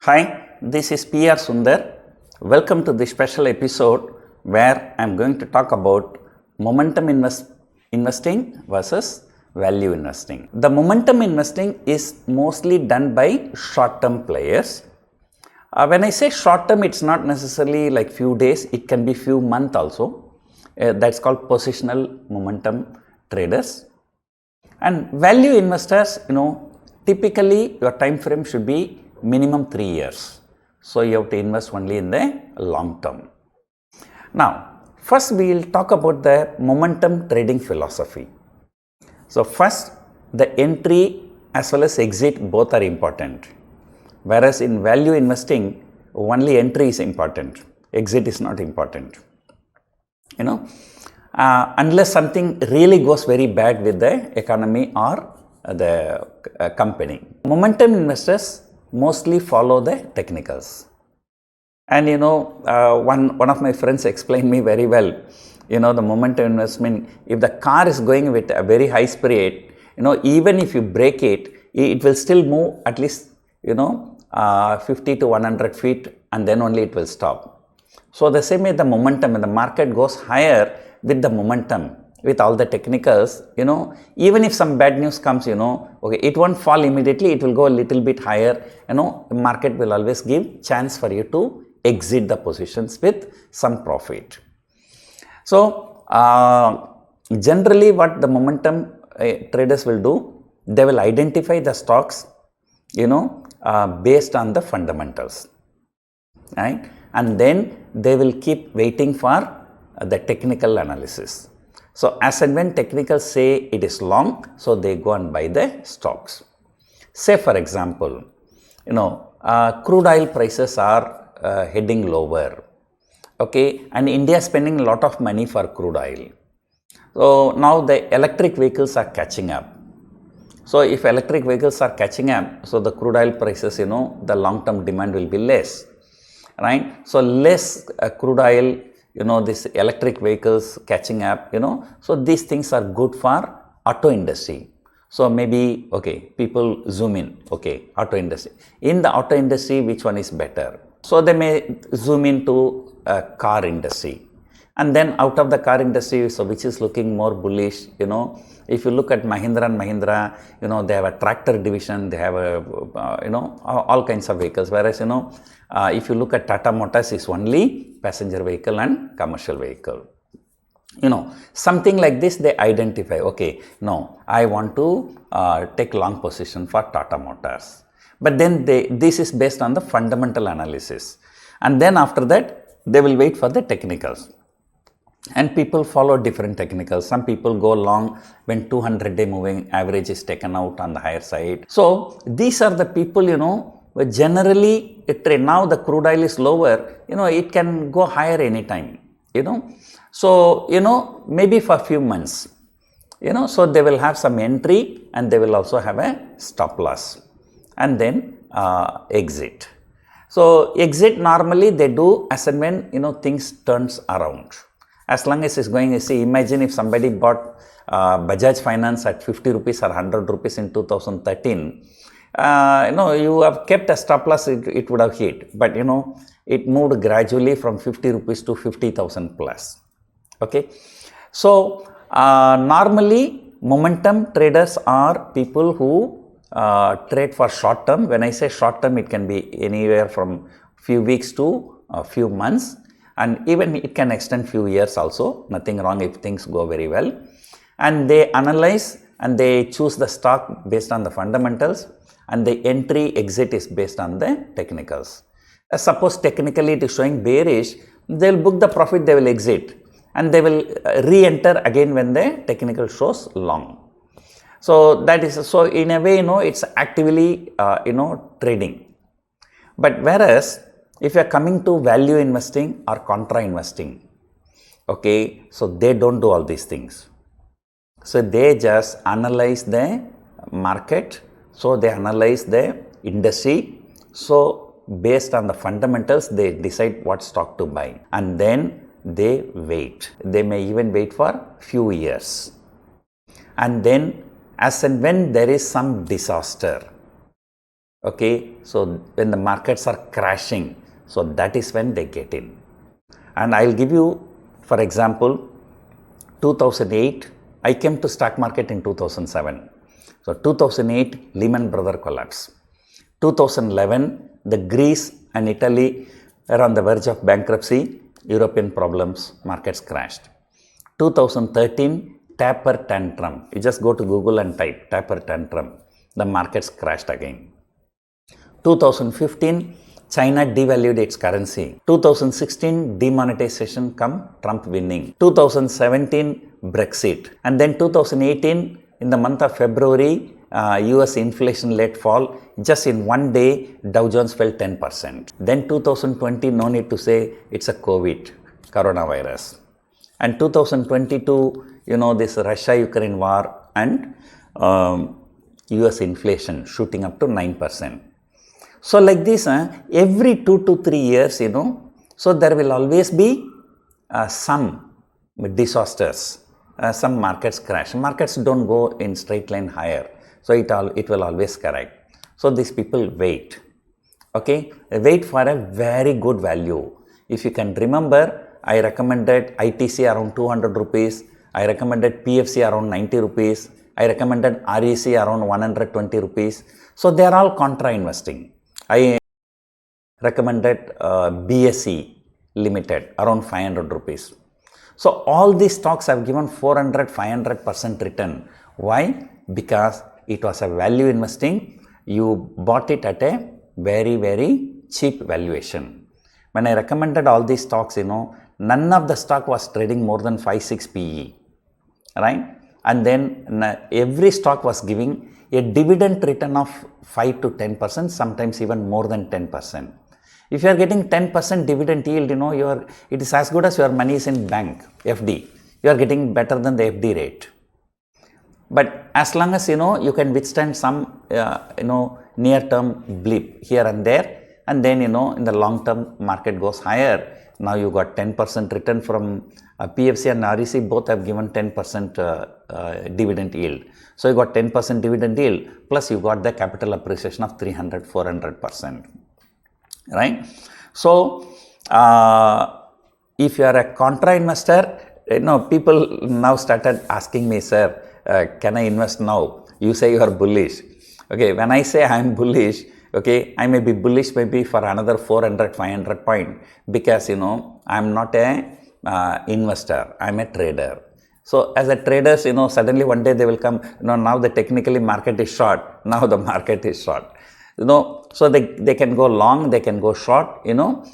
Hi, this is PR Sundar. Welcome to this special episode where I am going to talk about momentum investing versus value investing. The momentum investing is mostly done by short-term players. When I say short-term, it's not necessarily like few days, it can be few months also. That's called positional momentum traders. And value investors, typically your time frame should be minimum 3 years. So you have to invest only in the long term. Now, first we will talk about the momentum trading philosophy. So first, the entry as well as exit both are important. Whereas in value investing, only entry is important, exit is not important. Unless something really goes very bad with the economy or the company. Momentum investors mostly follow the technicals. And one of my friends explained me very well, the momentum investment, if the car is going with a very high speed, even if you break it, it will still move at least, 50 to 100 feet and then only it will stop. So the same way the momentum, when the market goes higher with the momentum, with all the technicals, even if some bad news comes, okay, it won't fall immediately, it will go a little bit higher, the market will always give chance for you to exit the positions with some profit. So, generally what the momentum traders will do, they will identify the stocks, based on the fundamentals, right? And then they will keep waiting for the technical analysis. So, as and when technicals say it is long, so they go and buy the stocks. Say for example, crude oil prices are heading lower, okay, and India is spending a lot of money for crude oil. So, now the electric vehicles are catching up. So, if electric vehicles are catching up, so the crude oil prices, the long-term demand will be less, right? So, less crude oil, this electric vehicles catching up, so these things are good for auto industry. So maybe, okay, people zoom in, okay, auto industry. In the auto industry, which one is better? So they may zoom into car industry. And then out of the car industry, so which is looking more bullish, if you look at Mahindra and Mahindra, they have a tractor division, they have all kinds of vehicles. Whereas, if you look at Tata Motors, is only passenger vehicle and commercial vehicle. Something like this they identify, okay, no, I want to take long position for Tata Motors. But then this is based on the fundamental analysis. And then after that, they will wait for the technicals. And people follow different technicals. Some people go long when 200-day moving average is taken out on the higher side. So these are the people, generally trade. Now the crude oil is lower, it can go higher anytime, So, maybe for a few months, so they will have some entry and they will also have a stop loss and then exit. So exit normally they do as and when, things turns around. As long as it's going, imagine if somebody bought Bajaj Finance at 50 rupees or 100 rupees in 2013, you have kept a stop loss, it would have hit, but it moved gradually from 50 rupees to 50,000 plus. Okay. So, normally momentum traders are people who trade for short term. When I say short term, it can be anywhere from few weeks to a few months. And even it can extend few years also, nothing wrong if things go very well. And they analyze and they choose the stock based on the fundamentals, and the entry exit is based on the technicals. Suppose technically it is showing bearish, they will book the profit, they will exit, and they will re-enter again when the technical shows long. So that is, so in a way, it's actively, trading. But whereas, if you are coming to value investing or contra investing, okay, so they don't do all these things. So they just analyze the market, so they analyze the industry, so based on the fundamentals, they decide what stock to buy, and then they wait. They may even wait for few years. And then as and when there is some disaster, Okay, so when the markets are crashing, so that is when they get in. And I'll give you, for example, 2008, I came to stock market in 2007. So 2008, Lehman Brothers collapse. 2011, the Greece and Italy were on the verge of bankruptcy, European problems, markets crashed. 2013, taper tantrum. You just go to Google and type taper tantrum. The markets crashed again. 2015, China devalued its currency. 2016, demonetization come, Trump winning. 2017, Brexit. And then 2018, in the month of February, US inflation let fall. Just in one day, Dow Jones fell 10%. Then 2020, no need to say, it's a coronavirus. And 2022, this Russia-Ukraine war and US inflation shooting up to 9%. So like this, every 2 to 3 years, so there will always be some disasters, some markets crash. Markets don't go in straight line higher, so it will always correct. So these people wait, okay, wait for a very good value. If you can remember, I recommended ITC around 200 rupees, I recommended PFC around 90 rupees, I recommended REC around 120 rupees. So they are all contra investing. I recommended BSE Limited around 500 rupees. So all these stocks have given 400-500% return. Why? Because it was a value investing. You bought it at a very, very cheap valuation. When I recommended all these stocks, none of the stock was trading more than 5-6 PE, right? And then every stock was giving a dividend return of 5 to 10%, sometimes even more than 10%. If you are getting 10% dividend yield, it is as good as your money is in bank, FD. You are getting better than the FD rate. But as long as, you can withstand some, near-term blip here and there, and then, in the long-term market goes higher. Now you got 10% return from PFC and REC, both have given 10% dividend yield. So you got 10% dividend yield, plus you got the capital appreciation of 300-400%, right? So if you are a contra investor, people now started asking me, sir, can I invest now? You say you are bullish. Okay, when I say I am bullish, okay, I may be bullish maybe for another 400-500 point, because I am not a investor, I am a trader. So as a traders, suddenly one day they will come, now the technically market is short, now the market is short. So they can go long, they can go short,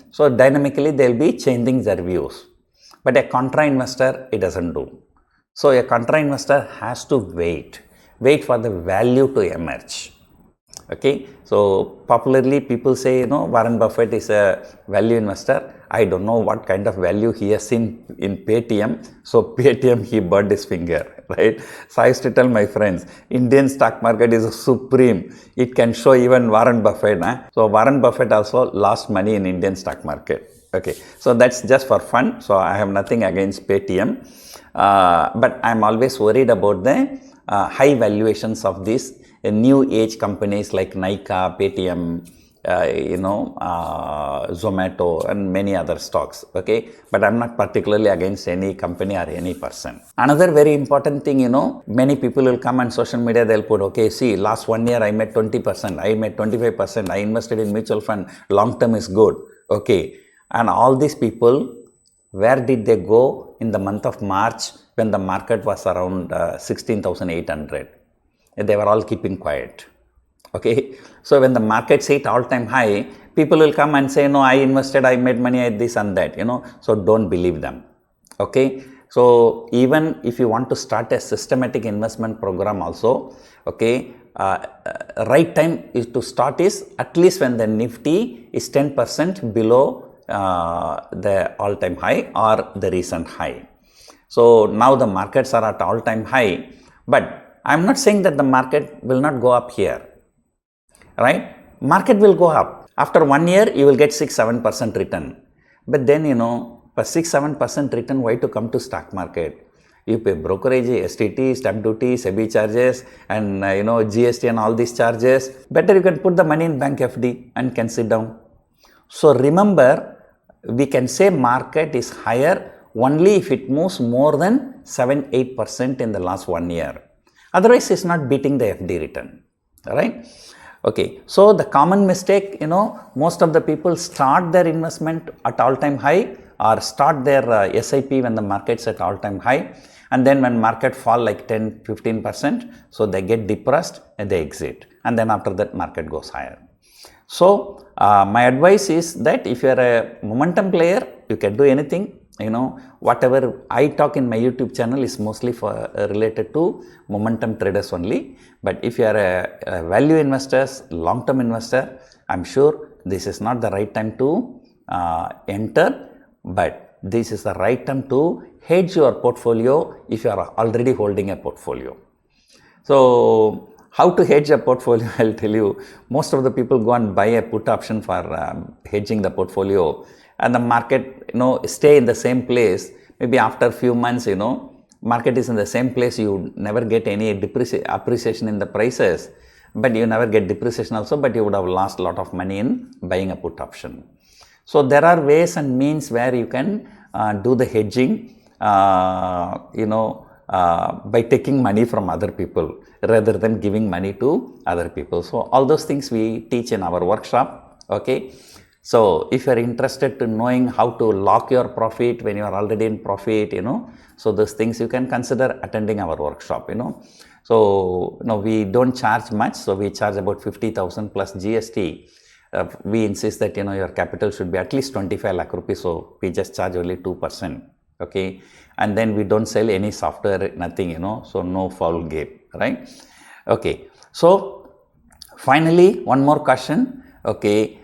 so dynamically they will be changing their views. But a contra investor, it doesn't do. So a contra investor has to wait for the value to emerge. Okay, so popularly people say, Warren Buffett is a value investor. I don't know what kind of value he has seen in Paytm. So Paytm, he burned his finger, right? So I used to tell my friends, Indian stock market is supreme. It can show even Warren Buffett. So Warren Buffett also lost money in Indian stock market. Okay, so that's just for fun. So I have nothing against Paytm. But I'm always worried about the high valuations of these new age companies like Nykaa, Paytm, Zomato and many other stocks. Okay, but I'm not particularly against any company or any person. Another very important thing, many people will come on social media, they'll put, okay, see, last 1 year I made 20%, I made 25%, I invested in mutual fund, long term is good. Okay, and all these people, where did they go in the month of March when the market was around 16,800? They were all keeping quiet. Okay, so when the markets hit all-time high, people will come and say, no, I invested, I made money at this and that, so don't believe them. Okay, so even if you want to start a systematic investment program also, okay, right time is to start is at least when the Nifty is 10% below the all-time high or the recent high. So now the markets are at all-time high, but I'm not saying that the market will not go up here, right? Market will go up. After 1 year, you will get 6-7% return. But then, for 6-7% return, why to come to stock market? You pay brokerage, STT, stamp duty, SEBI charges, and GST and all these charges. Better you can put the money in bank FD and can sit down. So remember, we can say market is higher only if it moves more than 7-8% in the last 1 year. Otherwise, it's not beating the FD return. Alright? Okay. So the common mistake, most of the people start their investment at all-time high or start their SIP when the market's at all-time high, and then when market fall like 10-15%, so they get depressed and they exit, and then after that market goes higher. So my advice is that if you are a momentum player, you can do anything. Whatever I talk in my YouTube channel is mostly for related to momentum traders only. But if you are a value investor, long-term investor, I'm sure this is not the right time to enter, but this is the right time to hedge your portfolio if you are already holding a portfolio. So how to hedge a portfolio, I'll tell you. Most of the people go and buy a put option for hedging the portfolio, and the market, stay in the same place. Maybe after a few months, market is in the same place, you never get any appreciation in the prices, but you never get depreciation also, but you would have lost a lot of money in buying a put option. So there are ways and means where you can do the hedging, by taking money from other people rather than giving money to other people. So all those things we teach in our workshop. Okay. So if you are interested to knowing how to lock your profit when you are already in profit, so those things you can consider attending our workshop, So, we don't charge much. So we charge about 50,000 plus GST. We insist that, your capital should be at least 25 lakh rupees. So we just charge only 2%. Okay. And then we don't sell any software, nothing, so no foul game, right? Okay. So finally, one more question. Okay.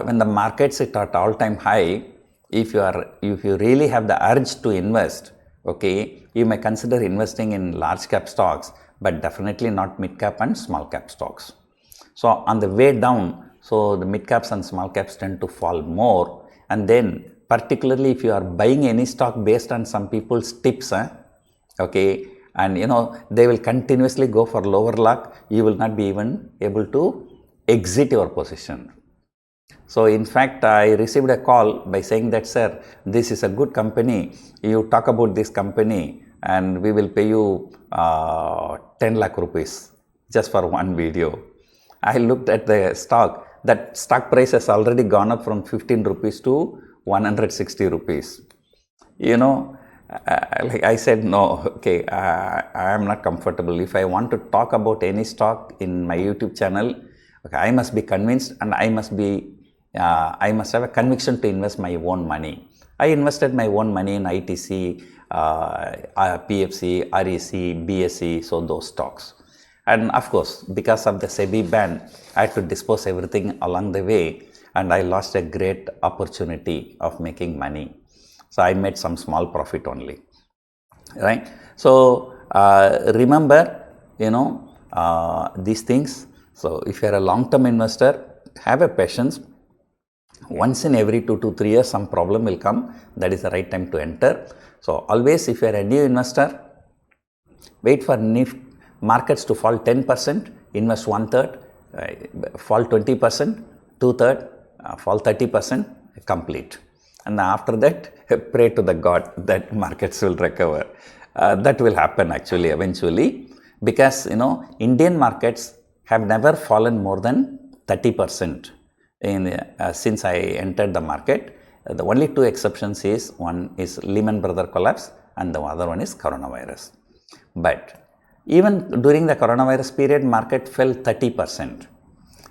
When the markets are at all-time high, if you really have the urge to invest, okay, you may consider investing in large cap stocks, but definitely not mid cap and small cap stocks. So on the way down, so the mid caps and small caps tend to fall more, and then particularly if you are buying any stock based on some people's tips, okay, and they will continuously go for lower luck, you will not be even able to exit your position. So in fact, I received a call by saying that, sir, this is a good company, you talk about this company and we will pay you 10 lakh rupees just for one video. I looked at the stock, that stock price has already gone up from 15 rupees to 160 rupees. Like I said, no, okay, I am not comfortable. If I want to talk about any stock in my YouTube channel, okay, I must be convinced and I must have a conviction to invest my own money. I invested my own money in ITC, PFC, REC, BSE, so those stocks. And of course, because of the SEBI ban, I had to dispose everything along the way, and I lost a great opportunity of making money. So I made some small profit only, right? So remember, these things. So if you are a long-term investor, have a patience. Once in every 2 to 3 years, some problem will come. That is the right time to enter. So always, if you are a new investor, wait for markets to fall 10%, invest 1/3, fall 20%, 2/3, fall 30%, complete. And after that, pray to the God that markets will recover. That will happen actually eventually, because Indian markets have never fallen more than 30% since I entered the market. The only 2 exceptions is, one is Lehman Brothers collapse and the other one is coronavirus. But even during the coronavirus period, market fell 30%,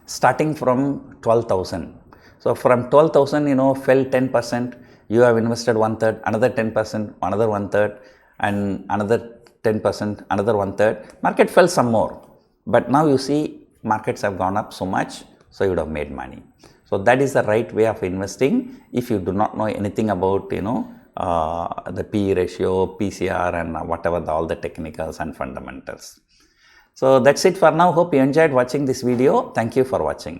starting from 12,000. So from 12,000, fell 10%, you have invested 1/3, another 10%, another 1/3, and another 10%, another 1/3. Market fell some more. But now you see markets have gone up so much, so you would have made money. So that is the right way of investing if you do not know anything about, the PE ratio, PCR, and whatever all the technicals and fundamentals. So that's it for now. Hope you enjoyed watching this video. Thank you for watching.